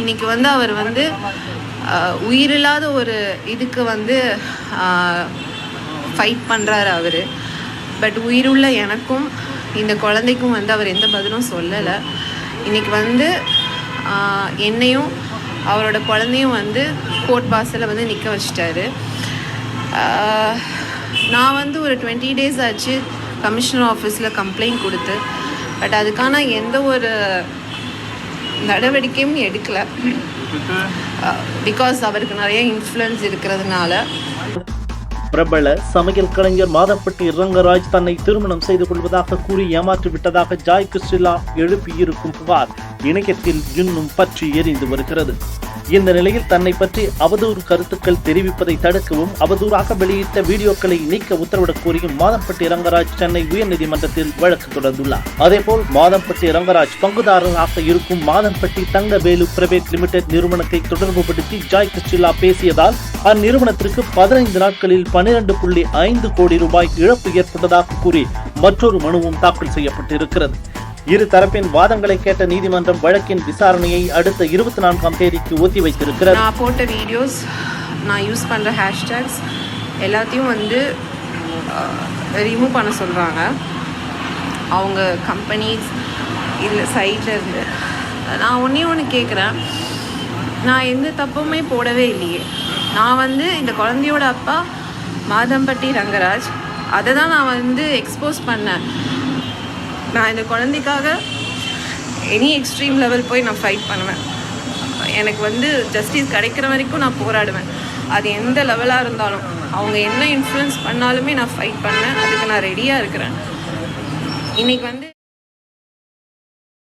இன்றைக்கி வந்து அவர் வந்து உயிரில்லாத ஒரு இதுக்கு வந்து ஃபைட் பண்ணுறாரு அவர். பட் உயிருள்ள எனக்கும் இந்த குழந்தைக்கும் வந்து அவர் எந்த பதிலும் சொல்லலை. இன்றைக்கி வந்து என்னையும் அவரோட குழந்தையும் வந்து கோர்ட் வாசலில் வந்து நிற்க வச்சிட்டாரு. நான் வந்து ஒரு 20 days ஆச்சு கமிஷனர் ஆஃபீஸில் கம்ப்ளைண்ட் கொடுத்து. பட் அதுக்கான எந்த ஒரு நடவடிக்கையும் எடுக்கலை. பிகாஸ் அவருக்கு நிறைய இன்ஃப்ளூயன்ஸ் இருக்கிறதுனால. பிரபல சமையல் கலைஞர் மாதம்பட்டி ரங்கராஜ் தன்னை திருமணம் செய்து கொள்வதாக கூறி ஏமாற்றி விட்டதாக ஜாய் கிறிஸ்டிலா எழுப்பியிருக்கும் புகார் இணையத்தில் இன்னும் பற்றி எரிந்து வருகிறது. இந்த நிலையில் தன்னை பற்றி அவதூறு கருத்துக்கள் தெரிவிப்பதை தடுக்கவும் அவதூறாக வெளியிட்ட வீடியோக்களை நீக்க உத்தரவிடக் கோரியும் மாதம்பட்டி ரங்கராஜ் சென்னை உயர்நீதிமன்றத்தில் வழக்கு தொடர்ந்துள்ளார். அதேபோல் மாதம்பட்டி ரங்கராஜ் பங்குதாரராக இருக்கும் மாதம்பட்டி தங்கவேலு பிரைவேட் லிமிடெட் நிறுவனத்தை தொடர்புபடுத்தி ஜாய் கிறிஸ்டிலா பேசியதால் அந்நிறுவனத்திற்கு 15 நாட்களில் 12.5 கோடி ரூபாய் இழப்பு ஏற்பட்டதாக கூறி மற்றொரு மனுவும் தாக்கல் செய்யப்பட்டிருக்கிறது. இரு தரப்பின் வாதங்களை கேட்ட நீதிமன்றம் வழக்கின் விசாரணையை அடுத்த 24ஆம் தேதிக்கு ஒத்திவைத்திருக்கிறது. நான் போட்ட வீடியோஸ், நான் யூஸ் பண்ணுற ஹேஷ்டேக்ஸ் எல்லாத்தையும் வந்து ரிமூவ் பண்ண சொல்கிறாங்க அவங்க கம்பெனிஸ் இல்லை சைட்டில் இருந்து. நான் ஒன்று கேட்குறேன், நான் எந்த தப்புமே போடவே இல்லையே. நான் வந்து இந்த குழந்தையோட அப்பா மாதம்பட்டி ரங்கராஜ், அதை தான் நான் வந்து எக்ஸ்போஸ் பண்ணேன். நான் இந்த குழந்தைக்காக எனி எக்ஸ்ட்ரீம் லெவல் போய் நான் ஃபைட் பண்ணுவேன். எனக்கு வந்து ஜஸ்டிஸ் கிடைக்கிற வரைக்கும் நான் போராடுவேன். அது எந்த லெவலாக இருந்தாலும், அவங்க என்ன இன்ஃப்ளூயன்ஸ் பண்ணாலுமே நான் ஃபைட் பண்ணுவேன். அதுக்கு நான் ரெடியாக இருக்கிறேன். இன்றைக்கி வந்து